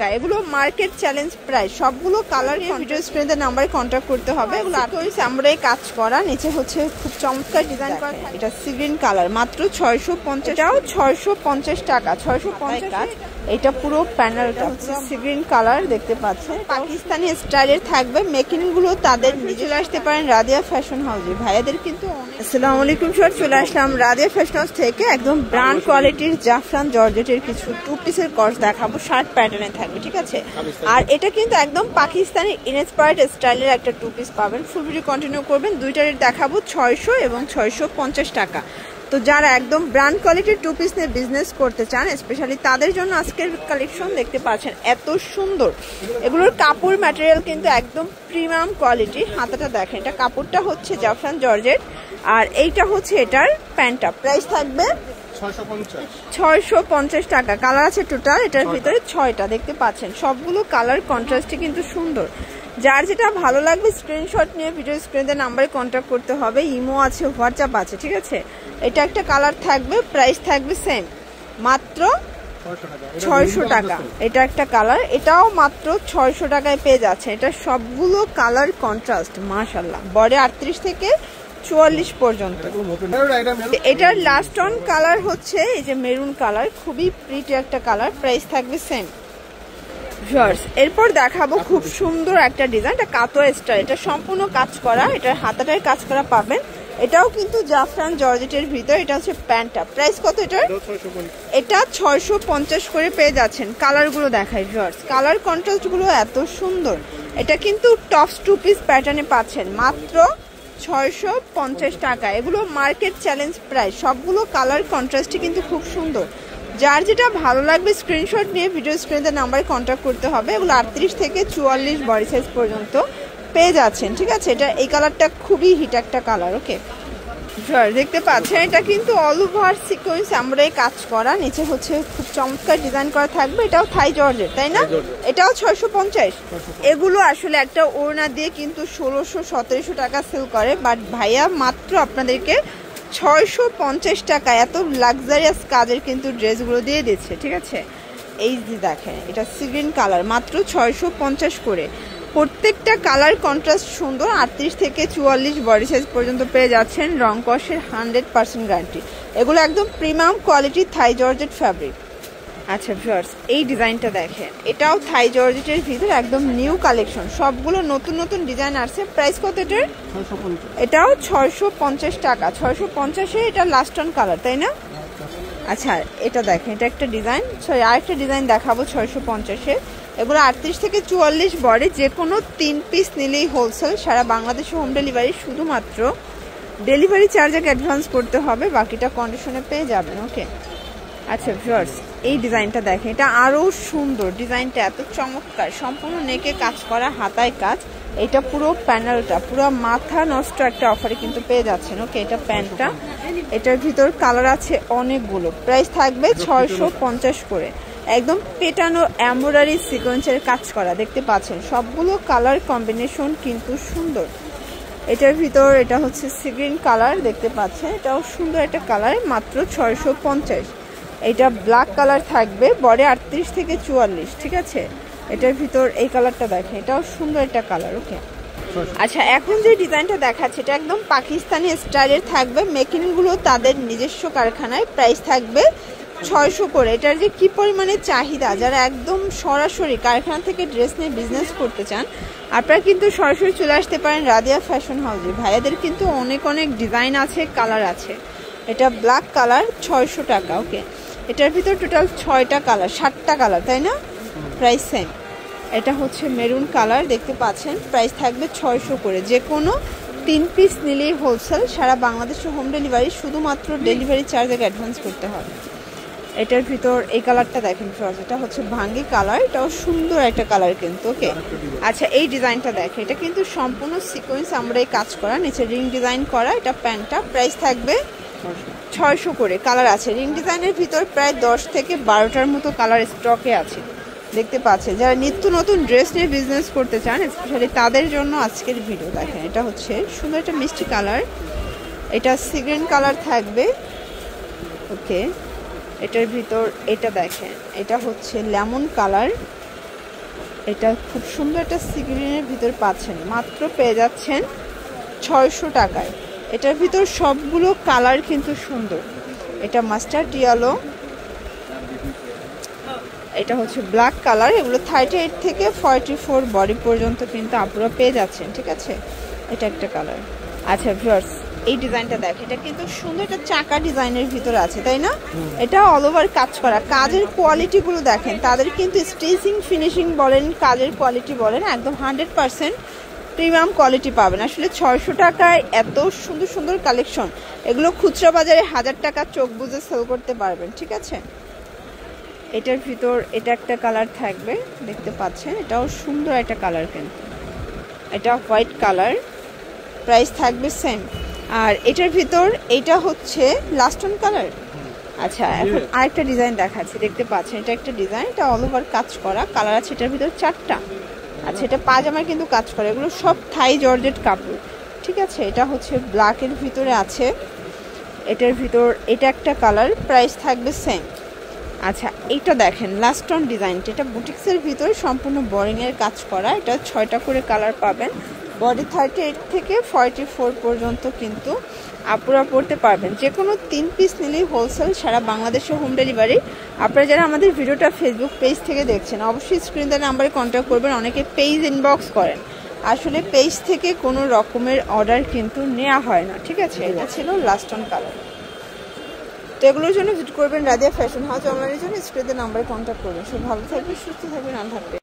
টাকা। এগুলো market challenge price, সবগুলো কালার ভিডিও স্ক্রিনে নাম্বারে কন্ট্যাক্ট করতে হবে। এগুলো আমরাই কাজ করা, নিচে হচ্ছে খুব চমৎকার ডিজাইন করা। এটা সি গ্রিন কালার, মাত্র 650, এটাও 650 টাকা, 650 কাজ। এটা পুরো প্যানেলটা হচ্ছে সি গ্রিন কালার, দেখতে পাচ্ছেন পাকিস্তানি স্টাইলের থাকবে। মেকিং গুলো তাদের নিজে আসতে পারেন রাদিয়া ফ্যাশন হাউসে। ভাইয়াদের কিন্তু আসসালামু আলাইকুম স্যার, চলে আসলাম রাদিয়া ফ্যাশন হাউস থেকে। একদম ব্র্যান্ড কোয়ালিটির জাফরান জর্জেটের কিছু টু পিসের কর্স দেখাবো, শার্ট প্যাটার্নে থাকবে, ঠিক আছে। আর এটা কিন্তু একদম পাকিস্তানি ইনস্পায়ার্ড স্টাইলের একটা টু পিস পাবেন। ফুল ভিডিও কন্টিনিউ করবেন। দুইটা রেট দেখাবো 600 এবং 650 টাকা। তো যারা একদম ব্র্যান্ড কোয়ালিটির টু পিস নিয়ে বিজনেস করতে চান স্পেশালি তাদের জন্য আজকের কালেকশন দেখতে পাচ্ছেন এত সুন্দর। এগুলোর কাপড় ম্যাটেরিয়াল কিন্তু একদম প্রিমিয়াম কোয়ালিটি। হাতাটা দেখেন, এটা কাপড়টা হচ্ছে জাফরান জর্জেট, আর এইটা হচ্ছে এটার প্যান্টটা। প্রাইস থাকবে 650 টাকা। কালার আছে টোটাল এটার ভিতরে 6টা, দেখতে পাচ্ছেন সবগুলো কালার কন্ট্রাস্টে কিন্তু সুন্দর। যার যেটা ভালো লাগবে স্ক্রিনশট নিয়ে ভিডিও স্ক্রিনে নাম্বারে কন্ট্যাক্ট করতে হবে। ইমো আছে, হোয়াটসঅ্যাপ আছে, ঠিক আছে। এটা একটা কালার থাকবে, প্রাইস থাকবে সেম, মাত্র 600 টাকা। এটা একটা কালার, এটাও মাত্র 600 টাকায় পেয়ে যাচ্ছে। এটা সবগুলো কালার কন্ট্রাস্ট মাশাআল্লাহ। বডি 38 থেকে 44 পর্যন্ত। এটার লাস্ট অন কালার হচ্ছে এই যে মেরুন কালার, খুবই প্রিটি একটা কালার। প্রাইস থাকবে সেম। এরপর দেখাবো খুব সুন্দর একটা ডিজাইন, এটা কাতোয়া স্টাইল, এটা সম্পূর্ণ কাজ করা, এটার হাতাটার কাজ করা পাবেন। এটাও কিন্তু জাফরান জর্জেটের ভিতর। এটা হচ্ছে প্যান্টটা। প্রাইস কত এটার? এটা 650 করে পেয়ে যাচ্ছেন। কালার গুলো দেখাই ভিউয়ার্স, কালার কন্ট্রাস্ট গুলো এত সুন্দর। এটা কিন্তু টপস টু পিস প্যাটার্নে পাচ্ছেন মাত্র 650 টাকা। এগুলো মার্কেট চ্যালেঞ্জ প্রাইস, সবগুলো কালার কন্ট্রাস্টে কিন্তু খুব সুন্দর। যার যেটা ভালো লাগবে স্ক্রিনশট নিয়ে ভিডিও স্ক্রিনে নাম্বারে কন্ট্যাক্ট করতে হবে। এগুলো 38 থেকে 44 বডি সাইজ পর্যন্ত পেয়ে যাচ্ছেন, ঠিক আছে। এটা এই কালারটা খুবই হিট একটা কালার, ওকে। দেখতে পাচ্ছেন এটা কিন্তু অল ওভার সিকোয়েন্স আমরাই কাজ করা, নিচে হচ্ছে খুব চমৎকার ডিজাইন করা থাকবে। এটাও থাই জর্জেট, তাই না? এটাও 650। এগুলো আসলে একটা ওড়না দিয়ে কিন্তু 1600-1700 টাকা সেল করে, বাট ভাইয়া মাত্র আপনাদেরকে 650 টাকা এত লাক্সারিয়াস কাজের কিন্তু ড্রেসগুলো দিয়ে দিচ্ছে, ঠিক আছে। এই যে দেখেন, এটা সি গ্রিন কালার, মাত্র 650 করে। প্রত্যেকটা কালার কন্ট্রাস্ট সুন্দর। 38 থেকে 44 বডি সাইজ পর্যন্ত পেয়ে যাচ্ছেন। রং কষের 100% গ্যারান্টি। এগুলো একদম প্রিমিয়াম কোয়ালিটির থাই জর্জেট ফ্যাব্রিক। আচ্ছা ভিউয়ার্স, এই ডিজাইনটা দেখেন, এটাও থাই জর্জেটের ভিতর একদম নিউ কালেকশন, সবগুলো নতুন নতুন ডিজাইন আসছে। প্রাইস কত এটার? এটাও 650 টাকা। 650-এ এটা লাস্ট অন কালার, তাই না? আচ্ছা এটা দেখেন, এটা একটা ডিজাইন, সরি আরেকটা ডিজাইন দেখাবো 650-এ। এগুলো 38 থেকে 44 বডি, যে কোনো 3 পিস নিলেই হোলসেল, সারা বাংলাদেশে হোম ডেলিভারি। শুধুমাত্র ডেলিভারি চার্জ আগে অ্যাডভান্স করতে হবে, বাকিটা কন্ডিশনে পেয়ে যাবেন, ওকে। আচ্ছা ভিউয়ার্স, এই ডিজাইনটা দেখেন, এটা আরো সুন্দর। ডিজাইনটা এত চমৎকার, সম্পূর্ণ নেকে কাজ করা, হাতায় কাজ। এটা পুরো প্যানেলটা পুরো মাথা নষ্ট একটা অফারে কিন্তু পেয়ে যাচ্ছেন, ওকে। এটা প্যান্টটা, এটার ভিতর কালার আছে অনেকগুলো। প্রাইস থাকবে 650 করে। একদম পেটানো এমব্রয়ডারি সিকোয়েন্সের কাজ করা, দেখতে পাচ্ছেন সবগুলো কালার কম্বিনেশন কিন্তু সুন্দর। এটার ভিতর এটা হচ্ছে সি গ্রিন কালার, দেখতে পাচ্ছেন এটাও সুন্দর একটা কালার, মাত্র 650। এটা ব্ল্যাক কালার থাকবে, বডি 38 থেকে 44, ঠিক আছে। এটার ভিতর এই কালারটা দেখেন, এটাও সুন্দর একটা কালার, ওকে। আচ্ছা এখন যে ডিজাইনটা দেখাচ্ছে এটা একদম পাকিস্তানি স্টাইলের থাকবে। মেকিং গুলো তাদের নিজস্ব কারখানায়। প্রাইস থাকবে 600 করে। এটার যে কি পরিমাণে চাহিদা, যারা একদম সরাসরি কারখানা থেকে ড্রেস নিয়ে বিজনেস করতে চান আপনারা কিন্তু সরাসরি চলে আসতে পারেন রাদিয়া ফ্যাশন হাউসে। ভাইয়াদের কিন্তু অনেক অনেক ডিজাইন আছে, কালার আছে। এটা ব্ল্যাক কালার, 600 টাকা, ওকে। এটার ভিতর টোটাল 6টা কালার, 7টা কালার, তাই না? Price same. এটা হচ্ছে মেরুন কালার, দেখতে পাচ্ছেন। প্রাইস থাকবে 600 করে। যে কোনো 3 পিস নিলেই হোলসেল, সারা বাংলাদেশে হোম ডেলিভারি। শুধুমাত্র ডেলিভারি চার্জ আগে অ্যাডভান্স করতে হবে। এটার ভিতর এই কালারটা দেখেন ফ্রজ, এটা হচ্ছে ভাঙ্গি কালার, এটাও সুন্দর একটা কালার কিন্তু, ওকে। আচ্ছা এই ডিজাইনটা দেখেন, এটা কিন্তু সম্পূর্ণ সিকোয়েন্স আমরাই কাজ করা, নিচে রিং ডিজাইন করা। এটা প্যান্টটা। প্রাইস থাকবে 600 করে। কালার আছে রিং ডিজাইনের ভিতর প্রায় 10 থেকে 12টার মতো কালার স্টকে আছে, দেখতে পাচ্ছেন। যারা নিত্য নতুন ড্রেস নিয়ে বিজনেস করতে চান স্পেশালি তাদের জন্য আজকের ভিডিও। দেখেন এটা হচ্ছে সুন্দর একটা মিষ্টি কালার, এটা সি গ্রিন কালার থাকবে, ওকে। এটার ভিতর এটা দেখেন, এটা হচ্ছে লেমন কালার, এটা খুব সুন্দর একটা সি গ্রিনের ভিতর পাচ্ছেন, মাত্র পেয়ে যাচ্ছেন 600 টাকায়। এটার ভিতর সবগুলো কালার কিন্তু সুন্দর। এটা মাস্টার্ড ইয়েলো, এটা হচ্ছে ব্ল্যাক কালার। এগুলো 38 থেকে 44 বডি পর্যন্ত কিন্তু আপনারা পেয়ে যাচ্ছেন, ঠিক আছে। এটা একটা কালার। আচ্ছা ভিউয়ার্স, এই ডিজাইনটা দেখ, এটা কিন্তু সুন্দর একটা চাকা ডিজাইনের ভিতরে আছে, তাই না? এটা অল ওভার কাজ করা। কাজের কোয়ালিটিগুলো দেখেন, তাদের কিন্তু স্টিচিং ফিনিশিং বলেন, কাজের কোয়ালিটি বলেন, একদম 100% প্রিমিয়াম কোয়ালিটি পাবেন। আসলে 600 টাকায় এত সুন্দর সুন্দর কালেকশন, এগুলো খুচরা বাজারে 1000 টাকা চোখ বুঝে সেল করতে পারবেন, ঠিক আছে। এটার ভিতর এটা একটা কালার থাকবে, দেখতে পাচ্ছেন, এটাও সুন্দর একটা কালার, কিন্তু এটা হোয়াইট কালার, প্রাইস থাকবে সেম। আর এটার ভিতর এটা হচ্ছে লাস্টন কালার। আচ্ছা, এখন আরেকটা ডিজাইন দেখাচ্ছি, দেখতে পাচ্ছেন, এটা একটা ডিজাইন, এটা অল ওভার কাজ করা, কালার আছে এটার ভিতর 4টা। আচ্ছা, এটা পাজামার কিন্তু কাজ করে, এগুলো সব থাই জর্জেট কাপড়, ঠিক আছে। এটা হচ্ছে ব্ল্যাকের ভিতরে আছে, এটার ভিতর এটা একটা কালার, প্রাইস থাকবে সেম। আচ্ছা, এইটা দেখেন লাস্টন ডিজাইনটা, এটা বুটিক্সের ভিতরে সম্পূর্ণ বোরিংয়ের কাজ করা, এটা 6টা করে কালার পাবেন। বডি 38 থেকে 44 পর্যন্ত কিন্তু আপুরা পড়তে পারবেন। যে কোনো 3 পিস নিলেই হোলসেল, সারা বাংলাদেশে হোম ডেলিভারি। আপনারা যারা আমাদের ভিডিওটা ফেসবুক পেজ থেকে দেখছেন, অবশ্যই স্ক্রিন দেওয়া নাম্বারে কন্ট্যাক্ট করবেন। অনেকে পেজ ইনবক্স করেন, আসলে পেজ থেকে কোনো রকমের অর্ডার কিন্তু নেওয়া হয় না, ঠিক আছে। এটা ছিল লাস্টন কালার। তো এগুলোর জন্য ভিজিট করবেন রাদিয়া ফ্যাশন হাউস অনলাইনের জন্য স্ক্রিনের নাম্বারে কন্ট্যাক্ট করবেন। সব ভালো থাকবেন, সুস্থ থাকবেন, আল্লাহ হাফেজ।